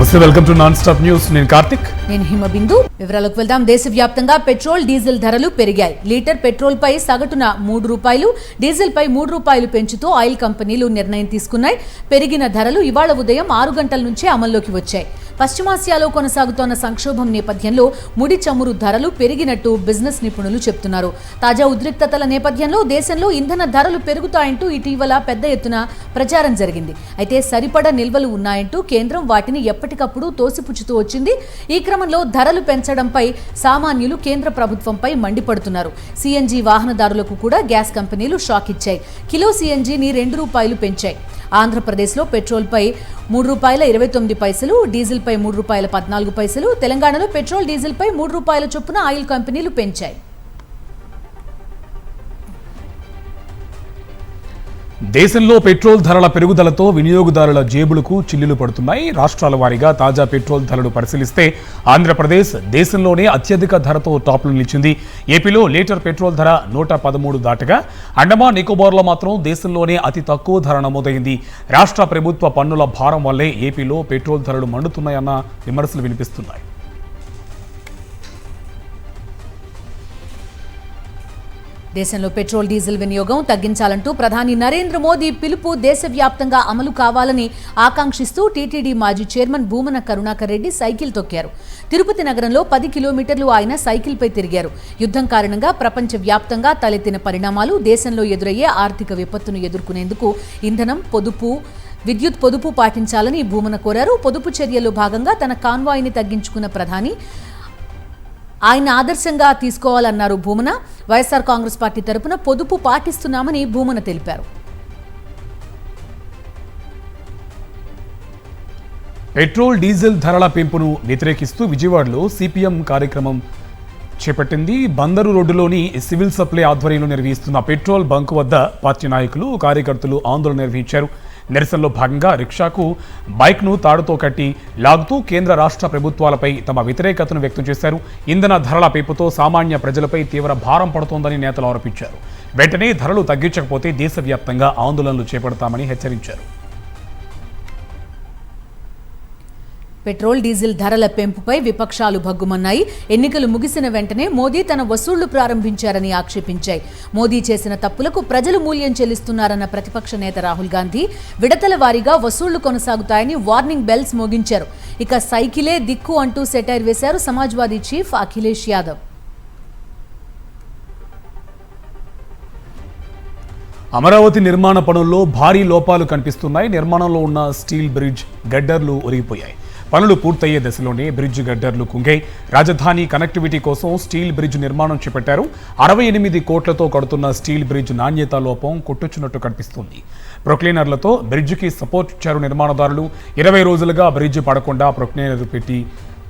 నమస్తే, welcome to non stop news. నేను కార్తిక్. నేను హిమబిందు. వివరాలకు వెళ్దాం. దేశవ్యాప్తంగా పెట్రోల్ డీజిల్ ధరలు పెరిగాయి. లీటర్ పెట్రోల్ పై సగటున ₹3, డీజిల్ పై ₹3 పెంచుతూ ఆయిల్ కంపెనీలు నిర్ణయం తీసుకున్నాయి. పెరిగిన ధరలు ఇవాళ ఉదయం 6 గంటల నుంచే అమల్లోకి వచ్చాయి. పశ్చిమాసియాలో కొనసాగుతోన్న సంక్షోభం నేపథ్యంలో ముడి చమురు ధరలు పెరిగినట్టు బిజినెస్ నిపుణులు చెబుతున్నారు. తాజా ఉద్రిక్తతల నేపథ్యంలో దేశంలో ఇంధన ధరలు పెరుగుతాయంటూ ఇటీవల పెద్ద ఎత్తున ప్రచారం జరిగింది. అయితే సరిపడా నిల్వలు ఉన్నాయంటూ కేంద్రం వాటిని ఎప్పటికప్పుడు తోసిపుచ్చుతూ వచ్చింది. ఈ క్రమంలో ధరలు పెంచడంపై సామాన్యులు కేంద్ర ప్రభుత్వంపై మండిపడుతున్నారు. సిఎన్జి వాహనదారులకు కూడా గ్యాస్ కంపెనీలు షాక్ ఇచ్చాయి. కిలో సిఎన్జిని ₹2 పెంచాయి. ఆంధ్రప్రదేశ్లో పెట్రోల్ పై ₹3.29, డీజిల్ పై ₹3.14, తెలంగాణలో పెట్రోల్ డీజిల్ పై ₹3 చొప్పున ఆయిల్ కంపెనీలు పెంచాయి. దేశంలో పెట్రోల్ ధరల పెరుగుదలతో వినియోగదారుల జేబులకు చిల్లులు పడుతున్నాయి. రాష్ట్రాల వారీగా తాజా పెట్రోల్ ధరలు పరిశీలిస్తే ఆంధ్రప్రదేశ్ దేశంలోనే అత్యధిక ధరతో టాప్లో నిలిచింది. ఏపీలో లీటర్ పెట్రోల్ ధర 113 దాటగా అండమాన్ నికోబార్లో మాత్రం దేశంలోనే అతి తక్కువ ధర నమోదైంది. రాష్ట్ర ప్రభుత్వ పన్నుల భారం వల్లే ఏపీలో పెట్రోల్ ధరలు మండుతున్నాయన్న విమర్శలు వినిపిస్తున్నాయి. దేశంలో పెట్రోల్ డీజిల్ వినియోగం తగ్గించాలంటూ ప్రధాని నరేంద్ర మోదీ పిలుపు దేశవ్యాప్తంగా అమలు కావాలని ఆకాంక్షిస్తూ టీటీడీ మాజీ చైర్మన్ భూమన కరుణాకర్ రెడ్డి సైకిల్ తొక్కారు. తిరుపతి నగరంలో 10 కిలోమీటర్లు ఆయన సైకిల్పై తిరిగారు. యుద్ధం కారణంగా ప్రపంచవ్యాప్తంగా తలెత్తిన పరిణామాలు, దేశంలో ఎదురయ్యే ఆర్థిక విపత్తును ఎదుర్కొనేందుకు ఇంధనం పొదుపు, విద్యుత్ పొదుపు పాటించాలని భూమన కోరారు. పొదుపు చర్యల్లో భాగంగా తన కాన్వాయ్ని తగ్గించుకున్న ప్రధాని ఆయన ఆదర్శంగా తీసుకోవాలన్నారు భూమన. వైఎస్ఆర్ కాంగ్రెస్ పార్టీ తరపున పొదుపు పాటిస్తున్నామని భూమన తెలిపారు. పెట్రోల్ డీజిల్ ధరల పెంపును వ్యతిరేకిస్తూ విజయవాడలో సిపిఎం కార్యక్రమం చేపట్టింది. బందరు రోడ్డులోని సివిల్ సప్లై ఆధ్వర్యంలో నిర్వహిస్తున్న పెట్రోల్ బంక్ వద్ద పార్టీ నాయకులు, కార్యకర్తలు ఆందోళన నిర్వహించారు. నిరసనలో భాగంగా రిక్షాకు బైక్ను తాడుతో కట్టి లాగుతూ కేంద్ర రాష్ట్ర ప్రభుత్వాలపై తమ వ్యతిరేకతను వ్యక్తం చేశారు. ఇంధన ధరల పెంపుతో సామాన్య ప్రజలపై తీవ్ర భారం పడుతోందని నేతలు ఆరోపించారు. వెంటనే ధరలు తగ్గించకపోతే దేశవ్యాప్తంగా ఆందోళనలు చేపడతామని హెచ్చరించారు. పెట్రోల్ డీజిల్ ధరల పెంపుపై విపక్షాలు భగ్గుమన్నాయి. ఎన్నికలు ముగిసిన వెంటనే మోదీ తన వసూళ్లు ప్రారంభించారని ఆక్షేపించాయి. మోదీ చేసిన తప్పులకు ప్రజలు మూల్యం చెల్లిస్తున్నారన్న ప్రతిపక్ష నేత రాహుల్ గాంధీ విడతల వారీగా వసూళ్లు కొనసాగుతాయని వార్నింగ్ బెల్స్ మోగించారు. ఇక సైకిలే దిక్కు అంటూ సెటైర్ వేశారు సమాజ్వాదీ చీఫ్ అఖిలేష్ యాదవ్. అమరావతి నిర్మాణ పనుల్లో భారీ లోపాలు కనిపిస్తున్నాయి. నిర్మాణంలో ఉన్న స్టీల్ బ్రిడ్జ్ గడ్డర్లు ఒరిగిపోయాయి. పనులు పూర్తయ్యే దశలోనే బ్రిడ్జ్ గడ్డర్లు కుంగాయి. రాజధాని కనెక్టివిటీ కోసం స్టీల్ బ్రిడ్జ్ నిర్మాణం చేపట్టారు. 68 కోట్లతో కడుతున్న స్టీల్ బ్రిడ్జ్ నాణ్యత లోపం కొట్టొచ్చినట్టు కనిపిస్తుంది. ప్రొక్లైనర్లతో బ్రిడ్జికి సపోర్ట్ ఇచ్చారు నిర్మాణదారులు. 20 రోజులుగా బ్రిడ్జ్ పడకుండా ప్రొక్లైనర్ పెట్టి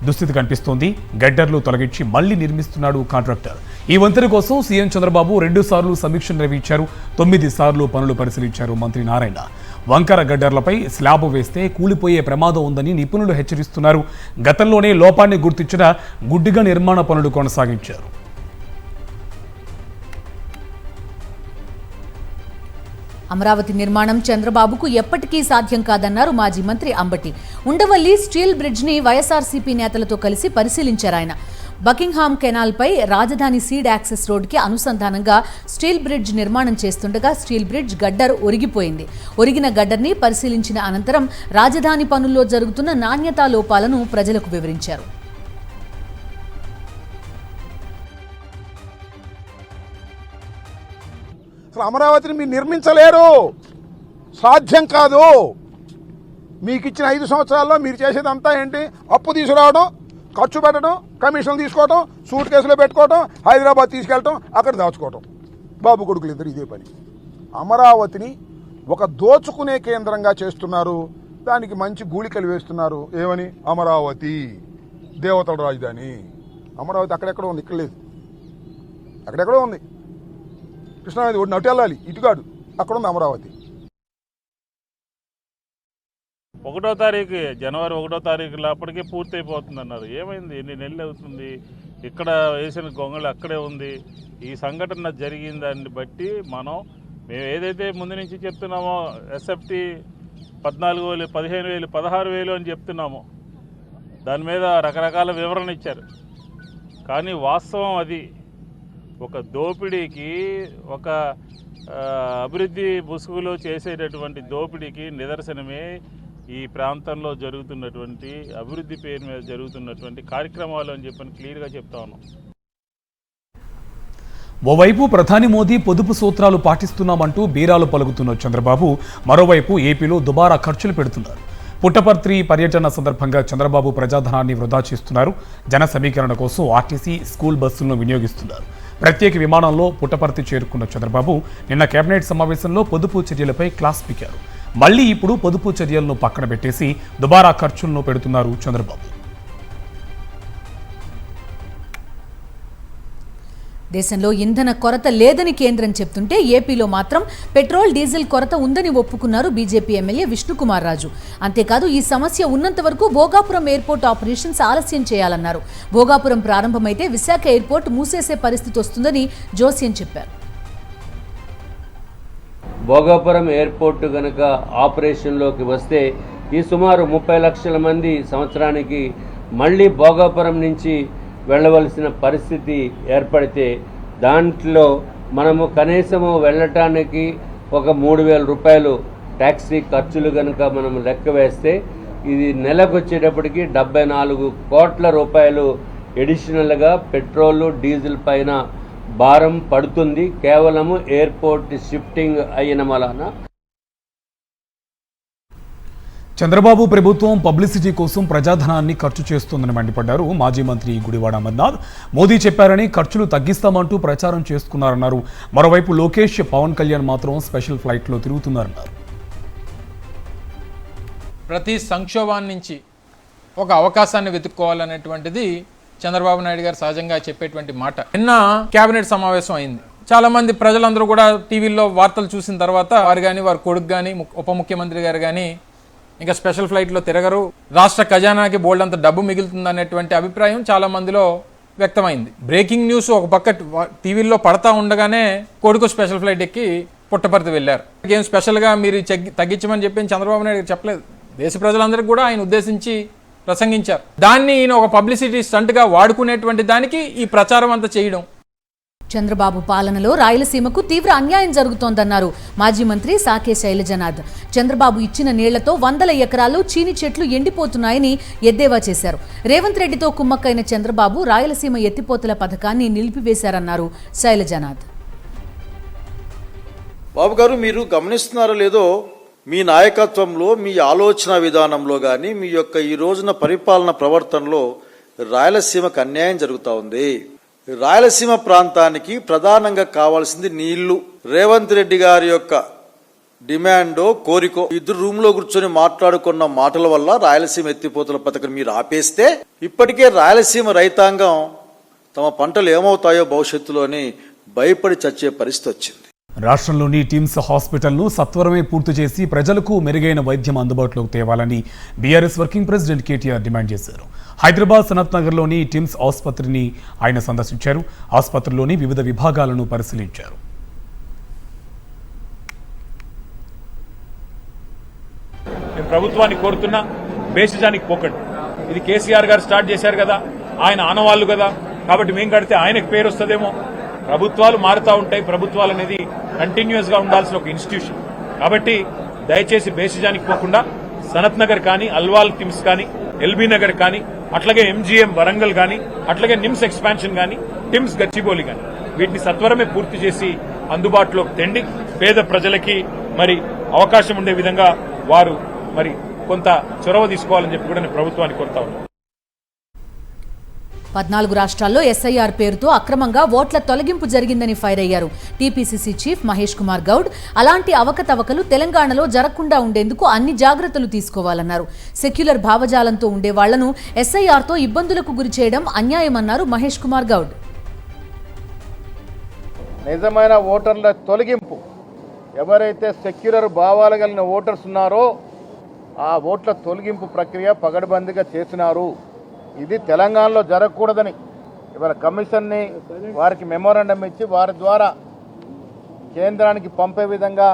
దుస్థితి కనిపిస్తోంది. గడ్డర్లు తొలగించి మళ్లీ నిర్మిస్తున్నాడు కాంట్రాక్టర్. ఈ వంతెన కోసం సీఎం చంద్రబాబు 2 సార్లు సమీక్ష నిర్వహించారు. 9 సార్లు పనులు పరిశీలించారు మంత్రి నారాయణ. వంకర గడ్డర్లపై స్లాబ్ వేస్తే కూలిపోయే ప్రమాదం ఉందని నిపుణులు హెచ్చరిస్తున్నారు. గతంలోనే లోపాన్ని గుర్తించిన గుడ్డిగా నిర్మాణ పనులు కొనసాగించారు. అమరావతి నిర్మాణం చంద్రబాబుకు ఎప్పటికీ సాధ్యం కాదన్నారు మాజీ మంత్రి అంబటి. ఉండవల్లి స్టీల్ బ్రిడ్జ్ని వైఎస్ఆర్సీపీ నేతలతో కలిసి పరిశీలించారు ఆయన. బకింగ్హామ్ కెనాల్పై రాజధాని సీడ్ యాక్సెస్ రోడ్డుకి అనుసంధానంగా స్టీల్ బ్రిడ్జ్ నిర్మాణం చేస్తుండగా స్టీల్ బ్రిడ్జ్ గడ్డర్ ఒరిగిపోయింది. ఒరిగిన గడ్డర్ని పరిశీలించిన అనంతరం రాజధాని పనుల్లో జరుగుతున్న నాణ్యతా లోపాలను ప్రజలకు వివరించారు. అసలు అమరావతిని మీరు నిర్మించలేరు, సాధ్యం కాదు. మీకు ఇచ్చిన 5 సంవత్సరాల్లో మీరు చేసేదంతా ఏంటి? అప్పు తీసుకురావడం, ఖర్చు పెట్టడం, కమిషన్లు తీసుకోవడం, సూట్ కేసులో పెట్టుకోవడం, హైదరాబాద్ తీసుకెళ్ళటం, అక్కడ దాచుకోవటం. బాబు కొడుకులు ఇద్దరు ఇదే పని. అమరావతిని ఒక దోచుకునే కేంద్రంగా చేస్తున్నారు. దానికి మంచి గూళికలు వేస్తున్నారు. ఏమని? అమరావతి దేవతల రాజధాని. అమరావతి అక్కడెక్కడో ఉంది, ఇక్కడ లేదు. అక్కడెక్కడో ఉంది. కృష్ణానది ఒడి నటు వెళ్ళాలి, ఇటుగాడు. అక్కడ ఉంది అమరావతి. 1వ తారీఖు జనవరి 1వ తారీఖు లోపలికే పూర్తి అయిపోతుంది అన్నారు. ఏమైంది? ఎన్ని నెలలు అవుతుంది? ఇక్కడ వేసిన గొంగళి అక్కడే ఉంది. ఈ సంఘటన జరిగిన దాన్ని బట్టి మేము ఏదైతే ముందు నుంచి చెప్తున్నామో ఎస్ఎఫ్టీ 14,000, 15,000, 16,000 అని చెప్తున్నాము. దాని మీద రకరకాల వివరణ ఇచ్చారు. కానీ వాస్తవం అది ఒక దోపిడీకి, ఒక అభివృద్ధి ముసుగులో చేసేటటువంటి దోపిడీకి నిదర్శనమే ఈ ప్రాంతంలో జరుగుతున్నటువంటి అభివృద్ధి పేరు మీద జరుగుతున్నటువంటి కార్యక్రమాలు అని చెప్పని క్లియర్గా చెప్తా ఉన్నాం. ఓవైపు ప్రధాని మోదీ పొదుపు సూత్రాలు పాటిస్తున్నామంటూ బీరాలు పలుకుతున్న చంద్రబాబు మరోవైపు ఏపీలో దుబారా ఖర్చులు పెడుతున్నారు. పుట్టపర్తి పర్యటన సందర్భంగా చంద్రబాబు ప్రజాధనాన్ని వృధా చేస్తున్నారు. జన సమీకరణ కోసం ఆర్టీసీ స్కూల్ బస్సులను వినియోగిస్తున్నారు. ప్రత్యేక విమానంలో పుట్టపర్తి చేరుకున్న చంద్రబాబు నిన్న కేబినెట్ సమావేశంలో పొదుపు చర్యలపై క్లాస్ పీకారు. మళ్లీ ఇప్పుడు పొదుపు చర్యలను పక్కన పెట్టేసి దుబారా ఖర్చులను పెడుతున్నారు చంద్రబాబు. దేశంలో ఇంధన కొరత లేదని కేంద్రం చెప్తుంటే ఏపీలో మాత్రం పెట్రోల్ డీజిల్ కొరత ఉందని ఒప్పుకున్నారు బీజేపీ ఎమ్మెల్యే విష్ణుకుమార్ రాజు. అంతేకాదు ఈ సమస్య ఉన్నంత వరకు భోగాపురం ఎయిర్పోర్ట్ ఆపరేషన్స్ ఆలస్యం చేయాలన్నారు. భోగాపురం ప్రారంభమైతే విశాఖ ఎయిర్పోర్ట్ మూసేసే పరిస్థితి వస్తుందని జోస్యం చెప్పారు. భోగాపురం ఎయిర్పోర్ట్ గనక ఆపరేషన్లోకి వస్తే ఈ సుమారు 30 లక్షల మంది సంవత్సరానికి మళ్ళీ భోగాపురం నుంచి వెళ్ళవలసిన పరిస్థితి ఏర్పడితే దాంట్లో మనము కనీసము వెళ్ళటానికి ఒక 3,000 రూపాయలు ట్యాక్సీ ఖర్చులు కనుక మనం లెక్క వేస్తే ఇది నెలకు వచ్చేటప్పటికి 74 కోట్ల రూపాయలు ఎడిషనల్గా పెట్రోలు డీజిల్ పైన భారం పడుతుంది కేవలము ఎయిర్పోర్ట్ షిఫ్టింగ్ అయిన వలన. చంద్రబాబు ప్రభుత్వం పబ్లిసిటీ కోసం ప్రజాధనాన్ని ఖర్చు చేస్తోందని మండిపడ్డారు మాజీ మంత్రి గుడివాడ అమర్నాథ్. మోదీ చెప్పారని ఖర్చులు తగ్గిస్తామంటూ ప్రచారం చేసుకున్నారన్నారు. మరోవైపు లోకేష్, పవన్ కళ్యాణ్ మాత్రం స్పెషల్ ఫ్లైట్లో తిరుగుతున్నారన్నారు. ప్రతి సంక్షోభాన్ని నుంచి ఒక అవకాశాన్ని వెతుక్కోవాలనేటువంటిది చంద్రబాబు నాయుడు గారు సహజంగా చెప్పేటువంటి మాట. నిన్న కేబినెట్ సమావేశం అయింది. చాలా మంది ప్రజలందరూ కూడా టీవీల్లో వార్తలు చూసిన తర్వాత వారు కానీ వారి కొడుకు కానీ ఉప ముఖ్యమంత్రి గారు కానీ ఇంకా స్పెషల్ ఫ్లైట్లో తిరగరు, రాష్ట్ర ఖజానాకి బోల్డంత డబ్బు మిగులుతుంది అనేటువంటి అభిప్రాయం చాలా మందిలో వ్యక్తమైంది. బ్రేకింగ్ న్యూస్ ఒక పక్క టీవీల్లో పడతా ఉండగానే కొడుకు స్పెషల్ ఫ్లైట్ ఎక్కి పుట్టపర్తి వెళ్ళారు. ఏం స్పెషల్గా మీరు తగ్గించమని చెప్పి చంద్రబాబు నాయుడు చెప్పలేదు. దేశ ప్రజలందరికీ కూడా ఆయన ఉద్దేశించి ప్రసంగించారు. దాన్ని ఈయన ఒక పబ్లిసిటీ స్టంట్గా వాడుకునేటువంటి దానికి ఈ ప్రచారం అంతా చేయడం. చంద్రబాబు పాలనలో రాయలసీమకు తీవ్ర అన్యాయం జరుగుతోందన్నారు మాజీ మంత్రి సాకే శైలజనాథ్. చంద్రబాబు ఇచ్చిన నీళ్లతో 100 ఎకరాలు చీని చెట్లు ఎండిపోతున్నాయని ఎద్దేవా చేశారు. రేవంత్ రెడ్డితో కుమ్మక్కైన చంద్రబాబు రాయలసీమ ఎత్తిపోతల పథకాన్ని నిలిపివేశారన్నారు శైలజనాథ్. బాబు గారు, మీరు గమనిస్తున్నారో లేదో, మీ నాయకత్వంలో, మీ ఆలోచన విధానంలో కానీ మీ యొక్క ఈ రోజున పరిపాలన ప్రవర్తనలో రాయలసీమకు అన్యాయం జరుగుతూ ఉంది. రాయలసీమ ప్రాంతానికి ప్రధానంగా కావాల్సింది నీళ్లు. రేవంత్ రెడ్డి గారి యొక్క డిమాండో కోరికో ఇద్దరు రూమ్ లో కూర్చొని మాట్లాడుకున్న మాటల వల్ల రాయలసీమ ఎత్తిపోతల పథకం మీరు ఆపేస్తే ఇప్పటికే రాయలసీమ రైతాంగం తమ పంటలు ఏమవుతాయో భవిష్యత్తులోని భయపడి చచ్చే పరిస్థితి వచ్చింది. రాష్ట్రంలోని టిమ్స్ హాస్పిటల్ను సత్వరమే పూర్తి చేసి ప్రజలకు మెరుగైన వైద్యం అందుబాటులోకి తేవాలని BRS working president KTR demand చేశారు. హైదరాబాద్ సనత్ నగర్లోని టిమ్స్ ఆసుపత్రిని ఆయన సందర్శించారు. ఆసుపత్రిలోని వివిధ విభాగాలను పరిశీలించారు. నేను ప్రభుత్వాన్ని కోరుతున్నా, బేసిజానికి పోకండి. ఇది కేసీఆర్ గారు స్టార్ట్ చేశారు కదా, ఆయన ఆనవాళ్లు కదా, కాబట్టి మేము కడితే ఆయనకు పేరు వస్తుందేమో. ప్రభుత్వాలు మారుతూ ఉంటాయి. ప్రభుత్వాలు అనేది కంటిన్యూస్ గా ఉండాల్సిన ఒక ఇన్స్టిట్యూషన్. కాబట్టి దయచేసి బేసిజానికి పోకుండా సనత్ నగర్ కానీ, అల్వాల్ టిమ్స్ కానీ, ఎల్బీ నగర్ కానీ, అట్లాగే ఎంజీఎం వరంగల్ కానీ, అట్లాగే నిమ్స్ ఎక్స్పాన్షన్ కానీ, టిమ్స్ గచ్చిబౌలి కానీ వీటిని సత్వరమే పూర్తి చేసి అందుబాటులోకి తెండి పేద ప్రజలకి మరి అవకాశం ఉండే విధంగా వారు మరి కొంత చొరవ తీసుకోవాలని చెప్పి కూడా నేను ప్రభుత్వాన్ని కోరుతా ఉన్నాను. 14 రాష్ట్రాల్లో ఎస్ఐఆర్ పేరుతో అక్రమంగా ఓట్ల తొలగింపు జరిగిందని ఫైర్ అయ్యారు టీపీసీసీ చీఫ్ మహేష్ కుమార్ గౌడ్. అలాంటి అవకతవకలు తెలంగాణలో జరగకుండా ఉండేందుకు అన్ని జాగ్రత్తలు తీసుకోవాలన్నారు. సెక్యులర్ భావజాలంతో ఉండే వాళ్లను ఎస్ఐఆర్తో ఇబ్బందులకు గురి చేయడం అన్యాయమన్నారు మహేష్ కుమార్ గౌడ్. నిజమైన ఓటర్ల తొలగింపు, ఎవరైతే సెక్యులర్ భావాలు కలిగిన ఓటర్స్ ఉన్నారో ఆ ఓట్ల తొలగింపు ప్రక్రియ పగడబందీగా చేసినారు. ఇది తెలంగాణలో జరగకూడదని ఇవాళ కమిషన్ని వారికి మెమోరాండం ఇచ్చి వారి ద్వారా కేంద్రానికి పంపే విధంగా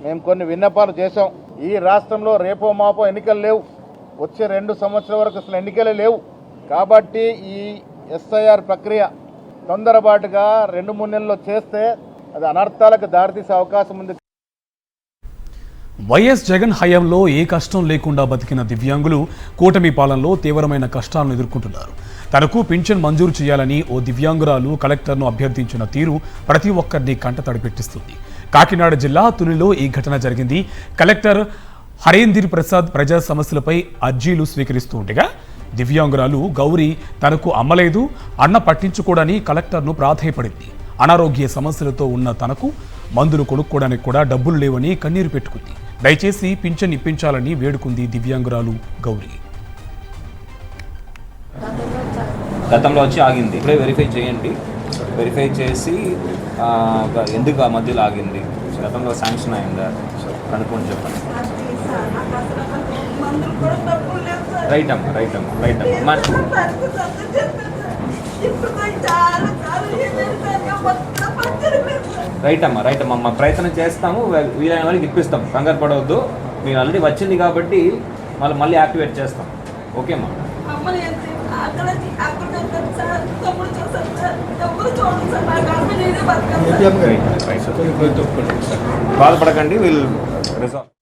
మేము కొన్ని విన్నపాలు చేశాం. ఈ రాష్ట్రంలో రేపో మాపో ఎన్నికలు లేవు. వచ్చే 2 సంవత్సరాల వరకు అసలు ఎన్నికలే లేవు. కాబట్టి ఈ ఎస్ఐఆర్ ప్రక్రియ తొందరపాటుగా 2-3 నెలల్లో చేస్తే అది అనర్థాలకు దారితీసే అవకాశం ఉంది. వైఎస్ జగన్ హయాంలో ఏ కష్టం లేకుండా బతికిన దివ్యాంగులు కూటమి పాలనలో తీవ్రమైన కష్టాలను ఎదుర్కొంటున్నారు. తనకు పింఛన్ మంజూరు చేయాలని ఓ దివ్యాంగురాలు కలెక్టర్ను అభ్యర్థించిన తీరు ప్రతి ఒక్కరిని కంటతడి పెట్టిస్తుంది. కాకినాడ జిల్లా తునిలో ఈ ఘటన జరిగింది. కలెక్టర్ హరేంద్ర ప్రసాద్ ప్రజా సమస్యలపై అర్జీలు స్వీకరిస్తూ ఉండగా దివ్యాంగురాలు గౌరీ తనకు అమ్మలేదు, అన్న పట్టించుకోవడానికి కలెక్టర్ను ప్రాధేయపడింది. అనారోగ్య సమస్యలతో ఉన్న తనకు మందులు కొనుక్కోవడానికి కూడా డబ్బులు లేవని కన్నీరు పెట్టుకుంది. దయచేసి పింఛన్ ఇప్పించాలని వేడుకుంది దివ్యాంగురాలు గౌరీ. గతంలో వచ్చి ఆగింది, ఇప్పుడే వెరిఫై చేయండి. వెరిఫై చేసి ఎందుకు ఆ మధ్యలో ఆగింది, గతంలో శాంక్షన్ అయిందా కనుక్కొని చెప్పండి. రైట్ అమ్మా, రైట్ అమ్మా, రైట్ అమ్మా. రైట్ అమ్మా, రైట్ అమ్మా, మా ప్రయత్నం చేస్తాము, వీలైన వాళ్ళకి ఇప్పిస్తాం, కంగారు పడవద్దు. మీరు ఆల్రెడీ వచ్చింది కాబట్టి మళ్ళీ యాక్టివేట్ చేస్తాం. ఓకేమ్మా. బాధపడకండి, వీళ్ళు రిజాల్వ్.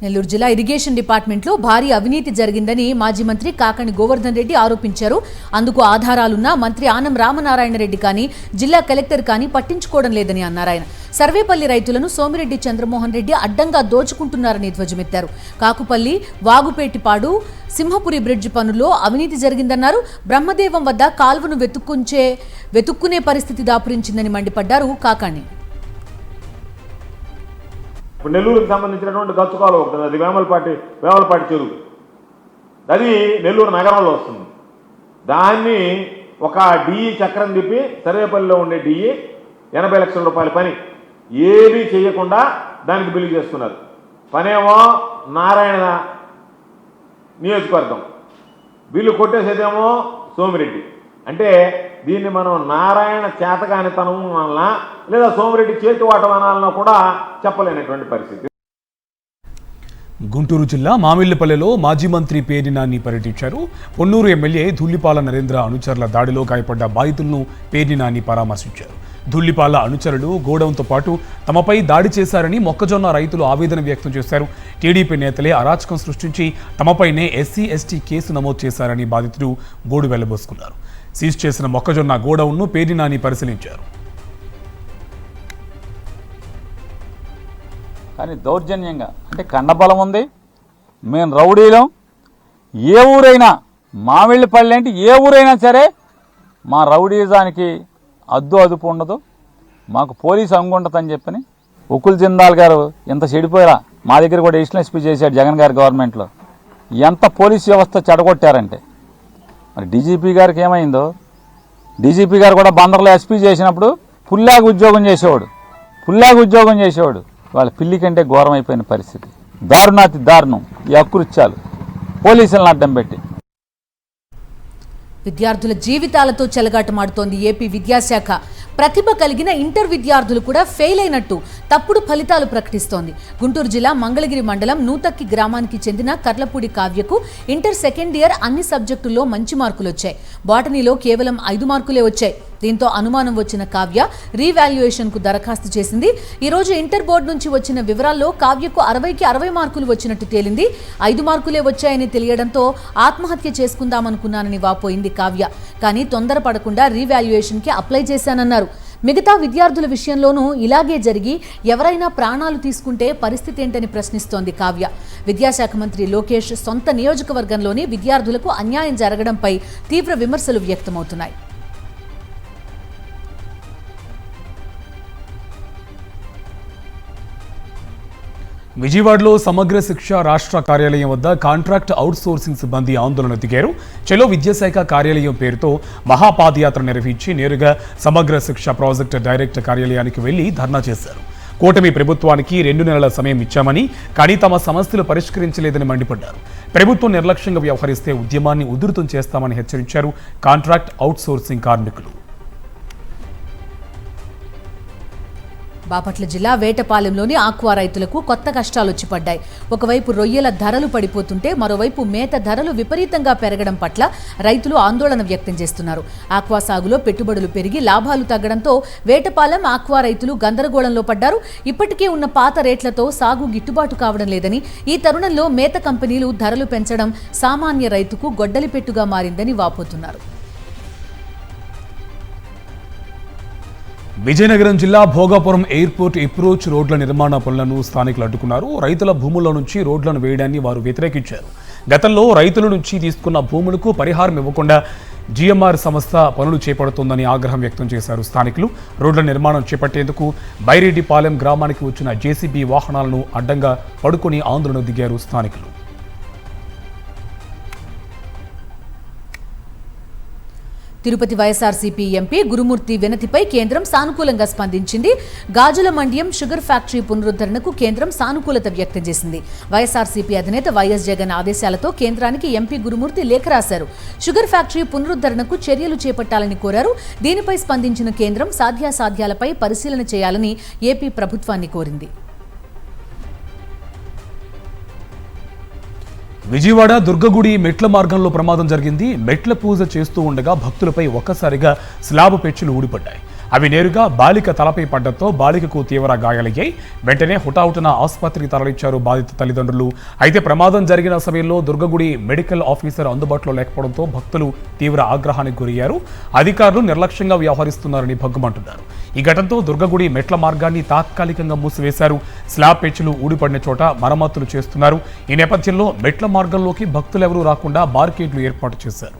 నెల్లూరు జిల్లా ఇరిగేషన్ డిపార్ట్మెంట్లో భారీ అవినీతి జరిగిందని మాజీ మంత్రి కాకాణి గోవర్ధన్ రెడ్డి ఆరోపించారు. అందుకు ఆధారాలున్నా మంత్రి ఆనం రామనారాయణ రెడ్డి కానీ జిల్లా కలెక్టర్ కానీ పట్టించుకోవడం లేదని అన్నారు ఆయన. సర్వేపల్లి రైతులను సోమిరెడ్డి చంద్రమోహన్ రెడ్డి అడ్డంగా దోచుకుంటున్నారని ధ్వజమెత్తారు. కాకుపల్లి, వాగుపేటిపాడు, సింహపురి బ్రిడ్జ్ పనుల్లో అవినీతి జరిగిందన్నారు. బ్రహ్మదేవం వద్ద కాల్వను వెతుక్కునే పరిస్థితి దాపురించిందని మండిపడ్డారు కాకాణి. ఇప్పుడు నెల్లూరుకు సంబంధించినటువంటి గచ్చుకాలు ఉంటుంది, అది వేమలపాటి చెరువు, అది నెల్లూరు నగరంలో వస్తుంది. దాన్ని ఒక డిఈ చక్రం తిప్పి సర్వేపల్లిలో ఉండే డిఈ 80 లక్షల రూపాయల పని ఏమీ చేయకుండా దానికి బిల్లు చేస్తున్నారు. పనేమో నారాయణ నియోజకవర్గం, బిల్లు కొట్టేసేదేమో సోమిరెడ్డి. అంటే దీన్ని మనం నారాయణ చేతగానితనం వలన లేదా సోమిరెడ్డి చేతివాటం అనాలన్నా కూడా చెప్పలేనటువంటి పరిస్థితి. గుంటూరు జిల్లా మామిళ్లపల్లెలో మాజీ మంత్రి పేర్ని నాని పర్యటించారు. పొన్నూరు ఎమ్మెల్యే ధుల్లిపాల నరేంద్ర అనుచరుల దాడిలో గాయపడ్డ బాధితులను పేర్ని నాని పరామర్శించారు. ధుల్లిపాల అనుచరులు గోడౌన్తో పాటు తమపై దాడి చేశారని మొక్కజొన్న రైతులు ఆవేదన వ్యక్తం చేశారు. టీడీపీ నేతలే అరాచకం సృష్టించి తమపైనే ఎస్సీ ఎస్టీ కేసు నమోదు చేశారని బాధితులు గోడు వెళ్లబోసుకున్నారు. సీజ్ చేసిన మొక్కజొన్న గోడౌన్ను పేర్ని నాని పరిశీలించారు. కానీ దౌర్జన్యంగా అంటే కండబలం ఉంది, మేము రౌడీలం. ఏ ఊరైనా మామిళ్ళపల్లి అంటే ఏ ఊరైనా సరే మా రౌడీజానికి అదుపు ఉండదు, మాకు పోలీసు అంగుంటుందని చెప్పని ఉకుల్ జిందాల్ గారు ఎంత చెడిపోయారా. మా దగ్గర కూడా ఎడిషనల్ ఎస్పీ చేశాడు జగన్ గారి గవర్నమెంట్లో. ఎంత పోలీస్ వ్యవస్థ చెడగొట్టారంటే మరి డీజీపీ గారికి ఏమైందో. డీజీపీ గారు కూడా బందర్లో ఎస్పీ చేసినప్పుడు పుల్లాగా ఉద్యోగం చేసేవాడు. వాళ్ళ పిల్లి కంటే ఘోరం అయిపోయిన పరిస్థితి. దారుణాతి దారుణం ఈ అకృత్యాలు, పోలీసులను అడ్డం పెట్టి. విద్యార్థుల జీవితాలతో చెలగాటమాడుతోంది ఏపీ విద్యాశాఖ. ప్రతిభ కలిగిన ఇంటర్ విద్యార్థులు కూడా ఫెయిల్ అయినట్టు తప్పుడు ఫలితాలు ప్రకటిస్తోంది. గుంటూరు జిల్లా మంగళగిరి మండలం నూతక్కి గ్రామానికి చెందిన కర్లపూడి కావ్యకు ఇంటర్ సెకండ్ ఇయర్ అన్ని సబ్జెక్టుల్లో మంచి మార్కులు వచ్చాయి. బాటనీలో కేవలం 5 మార్కులే వచ్చాయి. దీంతో అనుమానం వచ్చిన కావ్య రీవాల్యుయేషన్కు దరఖాస్తు చేసింది. ఈరోజు ఇంటర్ బోర్డు నుంచి వచ్చిన వివరాల్లో కావ్యకు 60కి 60 మార్కులు వచ్చినట్టు తేలింది. 5 మార్కులే వచ్చాయని తెలియడంతో ఆత్మహత్య చేసుకుందామనుకున్నానని వాపోయింది కావ్య. కానీ తొందరపడకుండా రీవాల్యుయేషన్కి అప్లై చేశానన్నారు. మిగతా విద్యార్థుల విషయంలోనూ ఇలాగే జరిగి ఎవరైనా ప్రాణాలు తీసుకుంటే పరిస్థితి ఏంటని ప్రశ్నిస్తోంది కావ్య. విద్యాశాఖ మంత్రి లోకేష్ సొంత నియోజకవర్గంలోని విద్యార్థులకు అన్యాయం జరగడంపై తీవ్ర విమర్శలు వ్యక్తమవుతున్నాయి. విజయవాడలో సమగ్ర శిక్ష రాష్ట్ర కార్యాలయం వద్ద కాంట్రాక్ట్ అవుట్సోర్సింగ్ సిబ్బంది ఆందోళన దిగారు. చలో విద్యాశాఖ కార్యాలయం పేరుతో మహాపాదయాత్ర నిర్వహించి నేరుగా సమగ్ర శిక్ష ప్రాజెక్టు డైరెక్టర్ కార్యాలయానికి వెళ్లి ధర్నా చేశారు. కూటమి ప్రభుత్వానికి 2 నెలల సమయం ఇచ్చామని, కానీ తమ సమస్యలు పరిష్కరించలేదని మండిపడ్డారు. ప్రభుత్వం నిర్లక్ష్యంగా వ్యవహరిస్తే ఉద్యమాన్ని ఉధృతం చేస్తామని హెచ్చరించారు కాంట్రాక్ట్ అవుట్సోర్సింగ్ కార్మికులు. బాపట్ల జిల్లా వేటపాలెంలోని ఆక్వా రైతులకు కొత్త కష్టాలు వచ్చి పడ్డాయి. ఒకవైపు రొయ్యల ధరలు పడిపోతుంటే మరోవైపు మేత ధరలు విపరీతంగా పెరగడం పట్ల రైతులు ఆందోళన వ్యక్తం చేస్తున్నారు. ఆక్వా సాగులో పెట్టుబడులు పెరిగి లాభాలు తగ్గడంతో వేటపాలెం ఆక్వా రైతులు గందరగోళంలో పడ్డారు. ఇప్పటికే ఉన్న పాత రేట్లతో సాగు గిట్టుబాటు కావడం లేదని, ఈ తరుణంలో మేత కంపెనీలు ధరలు పెంచడం సామాన్య రైతుకు గొడ్డలిపెట్టుగా మారిందని వాపోతున్నారు. విజయనగరం జిల్లా భోగాపురం ఎయిర్పోర్ట్ అప్రోచ్ రోడ్ల నిర్మాణ పనులను స్థానికులు అడ్డుకున్నారు. రైతుల భూముల్లో నుంచి రోడ్లను వేయడాన్ని వారు వ్యతిరేకించారు. గతంలో రైతుల నుంచి తీసుకున్న భూములకు పరిహారం ఇవ్వకుండా జిఎంఆర్ సంస్థ పనులు చేపడుతోందని ఆగ్రహం వ్యక్తం చేశారు స్థానికులు. రోడ్ల నిర్మాణం చేపట్టేందుకు బైరెడ్డిపాలెం గ్రామానికి వచ్చిన జేసీబీ వాహనాలను అడ్డంగా పడుకొని ఆందోళన దిగారు స్థానికులు. తిరుపతి వైఎస్ఆర్సీపీ ఎంపీ గురుమూర్తి వినతిపై కేంద్రం సానుకూలంగా స్పందించింది. గాజుల మండ్యం షుగర్ ఫ్యాక్టరీ పునరుద్ధరణకు కేంద్రం సానుకూలత వ్యక్తం చేసింది. వైఎస్ఆర్సీపీ అధినేత వైఎస్ జగన్ ఆదేశాలతో కేంద్రానికి ఎంపీ గురుమూర్తి లేఖ రాశారు. షుగర్ ఫ్యాక్టరీ పునరుద్ధరణకు చర్యలు చేపట్టాలని కోరారు. దీనిపై స్పందించిన కేంద్రం సాధ్యాసాధ్యాలపై పరిశీలన చేయాలని ఏపీ ప్రభుత్వాన్ని కోరింది. విజయవాడ దుర్గగుడి మెట్ల మార్గంలో ప్రమాదం జరిగింది. మెట్ల పూజ చేస్తూ ఉండగా భక్తులపై ఒక్కసారిగా స్లాబ్ పెచ్చులు ఊడిపడ్డాయి. అవి నేరుగా బాలిక తలపై పడ్డంతో బాలికకు తీవ్ర గాయాలయ్యాయి. వెంటనే హుటాహుటిన ఆసుపత్రికి తరలించారు బాధిత తల్లిదండ్రులు. అయితే ప్రమాదం జరిగిన సమయంలో దుర్గగుడి మెడికల్ ఆఫీసర్ అందుబాటులో లేకపోవడంతో భక్తులు తీవ్ర ఆగ్రహానికి గురయ్యారు. అధికారులు నిర్లక్ష్యంగా వ్యవహరిస్తున్నారని భగ్గుమంటున్నారు. ఈ ఘటనతో దుర్గగుడి మెట్ల మార్గాన్ని తాత్కాలికంగా మూసివేశారు. స్లాబ్ పెచ్చులు ఊడిపడిన చోట మరమ్మతులు చేస్తున్నారు. ఈ నేపథ్యంలో మెట్ల మార్గంలోకి భక్తులెవరూ రాకుండా బార్కేడ్లు ఏర్పాటు చేశారు.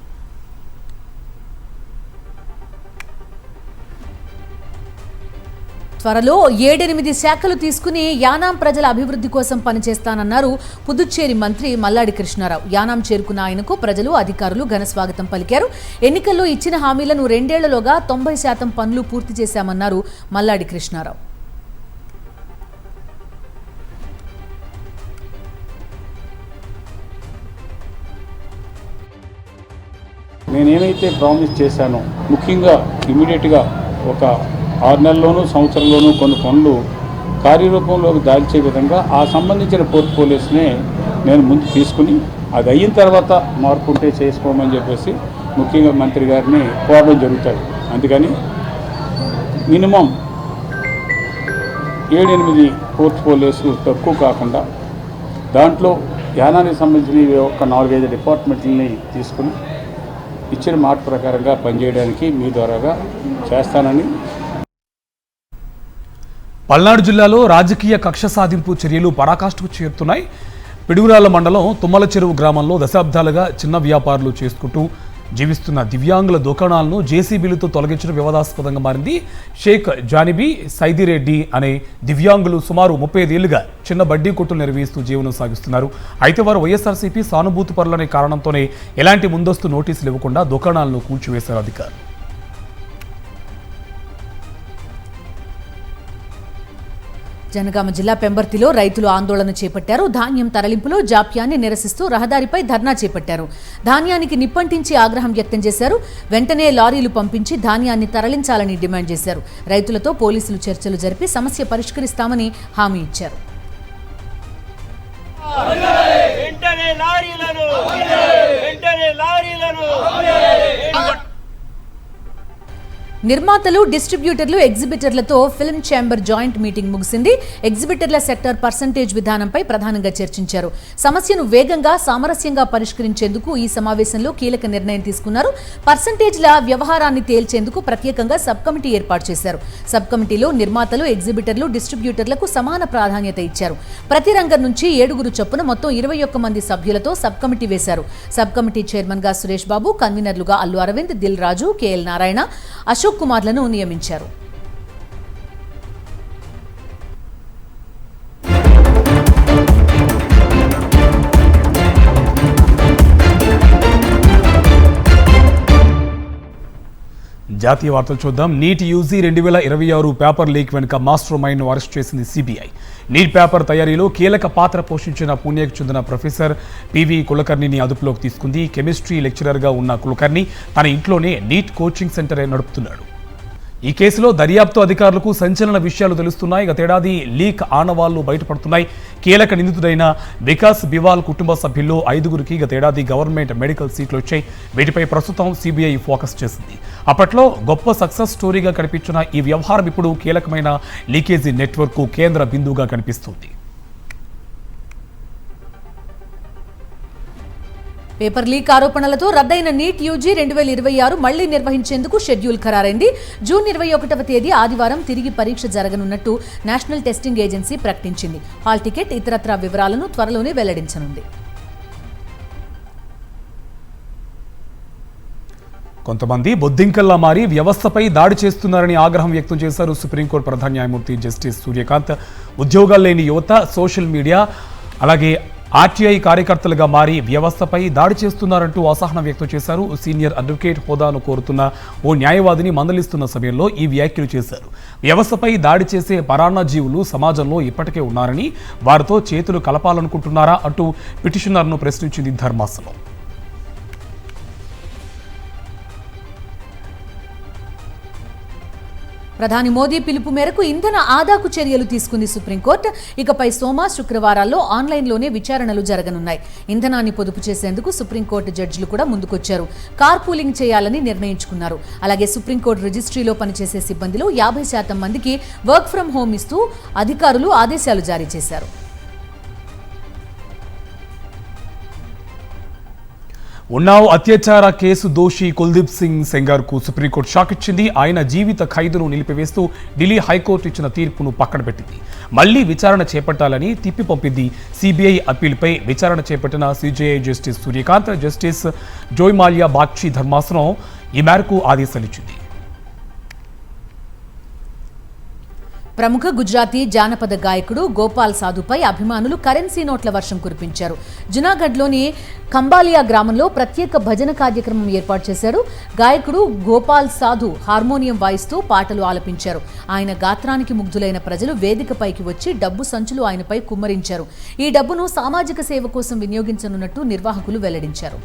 త్వరలో 7-8 శాఖలు తీసుకుని యానాం ప్రజల అభివృద్ధి కోసం పనిచేస్తానన్నారు పుదుచ్చేరి మంత్రి మల్లాడి కృష్ణారావు. యానాం చేరుకున్న ఆయనకు ప్రజలు, అధికారులు ఘన స్వాగతం పలికారు. ఎన్నికల్లో ఇచ్చిన హామీలను 2 ఏళ్లలోగా 90% పనులు పూర్తి చేశామన్నారు మల్లాడి కృష్ణారావు. నేనేమైతే ప్రామిస్ చేశానో, ముఖ్యంగా ఇమీడియట్గా ఒక 6 నెలల్లోనూ సంవత్సరంలోనూ కొన్ని పనులు కార్యరూపంలోకి దాల్చే విధంగా ఆ సంబంధించిన పోర్ట్ఫోలియోస్నే నేను ముందు తీసుకుని అది అయిన తర్వాత మార్పు ఉంటే చేసుకోమని చెప్పేసి ముఖ్యంగా మంత్రి గారిని కోరడం జరుగుతుంది. అందుకని మినిమం 7-8 పోర్ట్ఫోలియోస్ తక్కువ కాకుండా దాంట్లో యానానికి సంబంధించిన ఒక 4-5 డిపార్ట్మెంట్లని తీసుకుని ఇచ్చిన మాట ప్రకారంగా పనిచేయడానికి మీ ద్వారాగా చేస్తానని. పల్నాడు జిల్లాలో రాజకీయ కక్ష సాధింపు చర్యలు పరాకాష్ఠకు చేరుతున్నాయి. పిడుగురాళ్ల మండలం తుమ్మల చెరువు గ్రామంలో దశాబ్దాలుగా చిన్న వ్యాపారులు చేసుకుంటూ జీవిస్తున్న దివ్యాంగుల దుకాణాలను జేసీబీలతో తొలగించడం వివాదాస్పదంగా మారింది. షేక్ జానిబీ సైదిరెడ్డి అనే దివ్యాంగులు సుమారు 35 ఏళ్లుగా చిన్న బడ్డీ కొట్టులు నిర్వహిస్తూ జీవనం సాగిస్తున్నారు. అయితే వారు వైఎస్ఆర్సీపీ సానుభూతి పరులనే కారణంతోనే ఎలాంటి ముందస్తు నోటీసులు ఇవ్వకుండా దుకాణాలను కూల్చివేశారు అధికారులు. జనగామ జిల్లా పెంబర్తిలో రైతులు ఆందోళన చేపట్టారు. ధాన్యం తరలింపులో జాప్యాన్ని నిరసిస్తూ రహదారిపై ధర్నా చేపట్టారు. ధాన్యానికి నిప్పంటించి ఆగ్రహం వ్యక్తం చేశారు. వెంటనే లారీలు పంపించి ధాన్యాన్ని తరలించాలని డిమాండ్ చేశారు. రైతులతో పోలీసులు చర్చలు జరిపి సమస్య పరిష్కరిస్తామని హామీ ఇచ్చారు. నిర్మాతలు, డిస్ట్రిబ్యూటర్లు, ఎగ్జిబిటర్లతో ఫిల్మ్ ఛాంబర్ జాయింట్ మీటింగ్ ముగిసింది. ఎగ్జిబిటర్ల సెక్టర్ పర్సంటేజ్ విధానంపై ప్రధానంగా చర్చించారు. సమస్యను వేగంగా, సామరస్యంగా పరిష్కరించేందుకు ఈ సమావేశంలో కీలక నిర్ణయం తీసుకున్నారు. పర్సంటేజ్ల వ్యవహారాన్ని తేల్చేందుకు ప్రత్యేకంగా సబ్ కమిటీ ఏర్పాటు చేశారు. సబ్ కమిటీలో నిర్మాతలు, ఎగ్జిబిటర్లు, డిస్ట్రిబ్యూటర్లకు సమాన ప్రాధాన్యత ఇచ్చారు. ప్రతి రంగం నుంచి 7 చొప్పున మొత్తం 21 మంది సభ్యులతో సబ్ కమిటీ వేశారు. సబ్ కమిటీ చైర్మన్ గా సురేష్ బాబు, కన్వీనర్లుగా అల్లు అరవింద్, దిల్ రాజు, కేఎల్ నారాయణ, అశోక్ కుమార్లను నియమించారు. జాతీయ వార్తలు చూద్దాం. నీట్ యూజీ 2026 పేపర్ లీక్ వెనుక మాస్టర్ మైండ్ ను అరెస్ట్ చేసింది సిబిఐ. నీట్ పేపర్ తయారీలో కీలక పాత్ర పోషించిన పూణేకు చెందిన ప్రొఫెసర్ పివి కులకర్ణిని అదుపులోకి తీసుకుంది. కెమిస్ట్రీ లెక్చరర్గా ఉన్న కులకర్ణి తన ఇంట్లోనే నీట్ కోచింగ్ సెంటర్ నడుపుతున్నాడు. ఈ కేసులో దర్యాప్తు అధికారులకు సంచలన విషయాలు తెలుస్తున్నాయి. గతేడాది లీక్ ఆనవాళ్లు బయటపడుతున్నాయి. కీలక నిందితుడైన వికాస్ బివాల్ కుటుంబ సభ్యుల్లో 5గురికి గతేడాది గవర్నమెంట్ మెడికల్ సీట్లు వచ్చాయి. వీటిపై ప్రస్తుతం సిబిఐ ఫోకస్ చేసింది. అప్పట్లో గొప్ప సక్సెస్ స్టోరీగా కనిపించిన ఈ వ్యవహారం ఇప్పుడు కీలకమైన లీకేజీ నెట్వర్క్ కేంద్ర బిందువుగా కనిపిస్తుంది. పేపర్ లీక్ ఆరోపణలతో రద్దయిన నీట్ యూజీ 2026 మళ్లీ నిర్వహించేందుకు షెడ్యూల్ ఖరారైంది. జూన్ 21వ తేదీ ఆదివారం తిరిగి పరీక్ష జరగనున్నట్టు నేషనల్ టెస్టింగ్ ఏజెన్సీ ప్రకటించింది. హాల్ టికెట్ ఇతరత్రా వివరాలను త్వరలోనే వెల్లడించనుంది. కొంతమంది బొద్దింకల్లా మారి వ్యవస్థపై దాడి చేస్తున్నారని ఆగ్రహం వ్యక్తం చేశారు సుప్రీంకోర్టు ప్రధాన న్యాయమూర్తి జస్టిస్ సూర్యకాంత్. ఉద్యోగాలు లేని యువత సోషల్ మీడియా అలాగే ఆర్టీఐ కార్యకర్తలుగా మారి వ్యవస్థపై దాడి చేస్తున్నారంటూ అసహనం వ్యక్తం చేశారు. సీనియర్ అడ్వకేట్ హోదాను కోరుతున్న ఓ న్యాయవాదిని మందలిస్తున్న సమయంలో ఈ వ్యాఖ్యలు చేశారు. వ్యవస్థపై దాడి చేసే పరాన్న జీవులు సమాజంలో ఇప్పటికే ఉన్నారని వారితో చేతులు కలపాలనుకుంటున్నారా అంటూ పిటిషనర్ను ప్రశ్నించింది ధర్మాసనం. ప్రధాని మోదీ పిలుపు మేరకు ఇంధన ఆదాకు చర్యలు తీసుకుంది సుప్రీంకోర్టు. ఇకపై సోమ శుక్రవారాల్లో ఆన్లైన్లోనే విచారణలు జరగనున్నాయి. ఇంధనాన్ని పొదుపు చేసేందుకు సుప్రీంకోర్టు జడ్జిలు కూడా ముందుకొచ్చారు. కార్ పూలింగ్ చేయాలని నిర్ణయించుకున్నారు. అలాగే సుప్రీంకోర్టు రిజిస్ట్రీలో పనిచేసే సిబ్బందిలో 50% మందికి వర్క్ ఫ్రం హోమ్ ఇస్తూ అధికారులు ఆదేశాలు జారీ చేశారు. ఉన్నావ్ అత్యాచార కేసు దోషి కుల్దీప్ సింగ్ సెంగార్కు సుప్రీంకోర్టు షాక్ ఇచ్చింది. ఆయన జీవిత ఖైదును నిలిపివేస్తూ ఢిల్లీ హైకోర్టు ఇచ్చిన తీర్పును పక్కన పెట్టింది. మళ్లీ విచారణ చేపట్టాలని తిప్పి పంపింది. సిబిఐ అప్పీల్పై విచారణ చేపట్టిన CJI justice Surya Kant, justice Joymalya Bagchi ధర్మాసనం ఈ మేరకు ఆదేశాలిచ్చింది. ప్రముఖ గుజరాతీ జానపద గాయకుడు గోపాల్ సాధుపై అభిమానులు కరెన్సీ నోట్ల వర్షం కురిపించారు. జునాగఢ్లోని కంబాలియా గ్రామంలో ప్రత్యేక భజన కార్యక్రమం ఏర్పాటు చేశారు. గాయకుడు గోపాల్ సాధు హార్మోనియం వాయిస్తూ పాటలు ఆలపించారు. ఆయన గాత్రానికి ముగ్ధులైన ప్రజలు వేదికపైకి వచ్చి డబ్బు సంచులు ఆయనపై కుమ్మరించారు. ఈ డబ్బును సామాజిక సేవ కోసం వినియోగించనున్నట్టు నిర్వాహకులు వెల్లడించారు.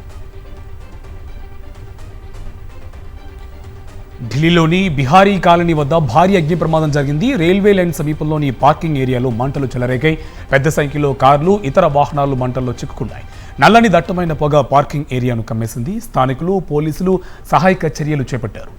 ఢిల్లీలోని బిహారీ కాలనీ వద్ద భారీ అగ్ని ప్రమాదం జరిగింది. రైల్వే లైన్ సమీపంలోని పార్కింగ్ ఏరియాలో మంటలు చెలరేగాయి. పెద్ద సంఖ్యలో కార్లు, ఇతర వాహనాలు మంటల్లో చిక్కుకున్నాయి. నల్లని దట్టమైన పొగ పార్కింగ్ ఏరియాను కమ్మేసింది. స్థానికులు, పోలీసులు సహాయక చర్యలు చేపట్టారు.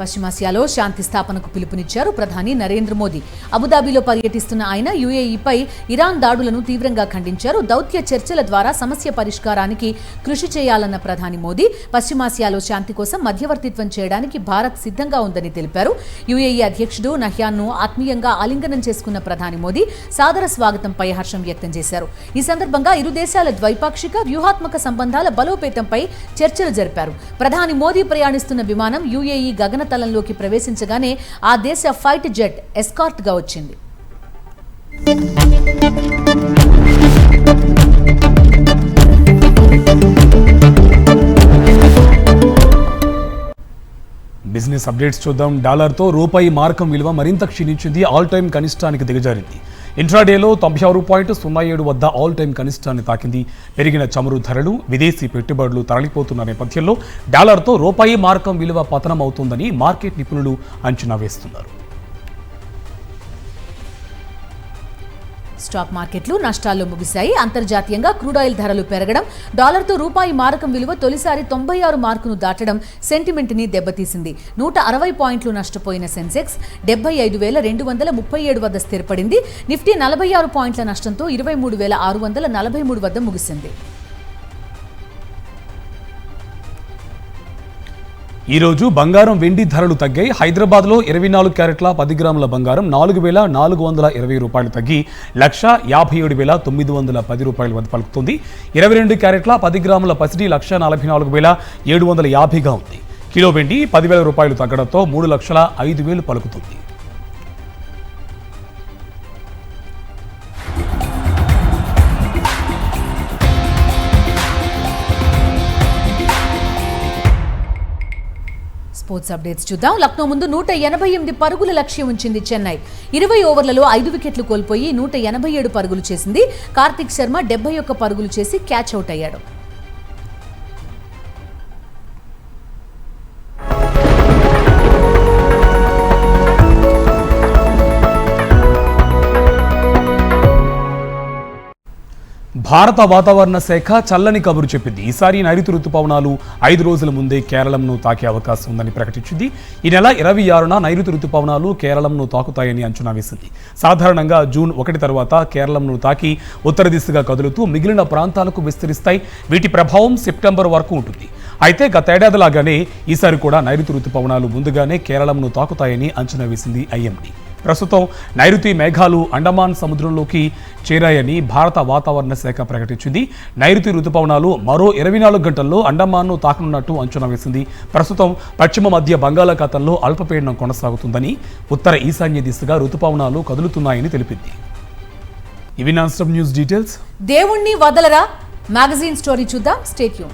పశ్చిమాసియాలో శాంతి స్థాపనకు పిలుపునిచ్చారు ప్రధాని నరేంద్ర మోదీ. అబుదాబిలో పర్యటిస్తున్న ఆయన యుఏఈపై ఇరాన్ దాడులను తీవ్రంగా ఖండించారు. దౌత్య చర్చల ద్వారా సమస్య పరిష్కారానికి కృషి చేయాలన్న ప్రధాని మోదీ పశ్చిమాసియాలో శాంతి కోసం మధ్యవర్తిత్వం చేయడానికి భారత్ సిద్ధంగా ఉందని తెలిపారు. యుఏఈ అధ్యక్షుడు నహ్యాన్ను ఆత్మీయంగా ఆలింగనం చేసుకున్న ప్రధాని మోదీ సాదర స్వాగతంపై హర్షం వ్యక్తం చేశారు. ఈ సందర్భంగా ఇరు దేశాల ద్వైపాక్షిక వ్యూహాత్మక సంబంధాల బలోపేతంపై చర్చలు జరిపారు. ప్రధాని మోదీ ప్రయాణిస్తున్న విమానం యుఏఈ గగనతలంలోకి ప్రవేశించగానే ఆ దేశ ఫైట్ జెట్ ఎస్కార్ట్ గా వచ్చింది. బిజినెస్ అప్డేట్స్ చూద్దాం. డాలర్తో రూపాయి మారకం విలువ మరింత క్షీణించింది. All time కనిష్టానికి దిగజారింది. ఇంట్రాడేలో 96.07 వద్ద ఆల్ టైమ్ కనిష్టాన్ని తాకింది. పెరిగిన చమురు ధరలు, విదేశీ పెట్టుబడులు తరలిపోతున్న నేపథ్యంలో డాలర్తో రూపాయి మారకం విలువ పతనం అవుతుందని మార్కెట్ నిపుణులు అంచనా వేస్తున్నారు. స్టాక్ మార్కెట్లు నష్టాల్లో ముగిశాయి. అంతర్జాతీయంగా క్రూడ్ ఆయిల్ ధరలు పెరగడం, డాలర్తో రూపాయి మారకం విలువ తొలిసారి 96 మార్కును దాటడం సెంటిమెంట్ ని దెబ్బతీసింది. 160 పాయింట్లు నష్టపోయిన సెన్సెక్స్ 75,237 వద్ద స్థిరపడింది. నిఫ్టీ 46 పాయింట్ల నష్టంతో 23,643 వద్ద ముగిసింది. ఈరోజు బంగారం, వెండి ధరలు తగ్గాయి. హైదరాబాద్లో 24 క్యారెట్ల 10 గ్రాముల బంగారం 4,420 రూపాయలు తగ్గి 1,57,910 రూపాయల వద్ద పలుకుతుంది. 22 క్యారెట్ల 10 గ్రాముల పసిడి 1,44,750గా ఉంది. కిలో వెండి 10,000 రూపాయలు తగ్గడంతో 3,05,000 పలుకుతుంది. స్పోర్ట్స్ అప్డేట్స్ చూద్దాం. లక్నో ముందు 188 పరుగుల లక్ష్యం ఉంచింది చెన్నై. 20 ఓవర్లలో 5 వికెట్లు కోల్పోయి 187 పరుగులు చేసింది. కార్తిక్ శర్మ 71 పరుగులు చేసి క్యాచ్ అవుట్ అయ్యాడు. భారత వాతావరణ శాఖ చల్లని కబురు చెప్పింది. ఈసారి నైరుతి రుతుపవనాలు 5 రోజుల ముందే కేరళంను తాకే అవకాశం ఉందని ప్రకటించింది. ఈ నెల 26న నైరుతి రుతుపవనాలు కేరళంను తాకుతాయని అంచనా వేసింది. సాధారణంగా జూన్ 1 తర్వాత కేరళంను తాకి ఉత్తర దిశగా కదులుతూ మిగిలిన ప్రాంతాలకు విస్తరిస్తాయి. వీటి ప్రభావం సెప్టెంబర్ వరకు ఉంటుంది. అయితే గతేడాదిలాగానే ఈసారి కూడా నైరుతి రుతుపవనాలు ముందుగానే కేరళంను తాకుతాయని అంచనా వేసింది ఐఎండీ. ప్రస్తుతం నైరుతి మేఘాలు అండమాన్ సముద్రంలోకి చేరాయని భారత వాతావరణ శాఖ ప్రకటించింది. నైరుతి రుతుపవనాలు మరో 24 గంటల్లో అండమాన్ను తాకనున్నట్టు అంచనా వేసింది. ప్రస్తుతం పశ్చిమ మధ్య బంగాళాఖాతంలో అల్పపీడనం కొనసాగుతుందని, ఉత్తర ఈశాన్య దిశగా రుతుపవనాలు కదులుతున్నాయని తెలిపింది. ఇవి నాన్ స్టాప్ న్యూస్ డీటెయిల్స్. దేవుణ్ణి వదలరా మ్యాగజైన్ స్టోరీ చూద్దాం. Stay tune.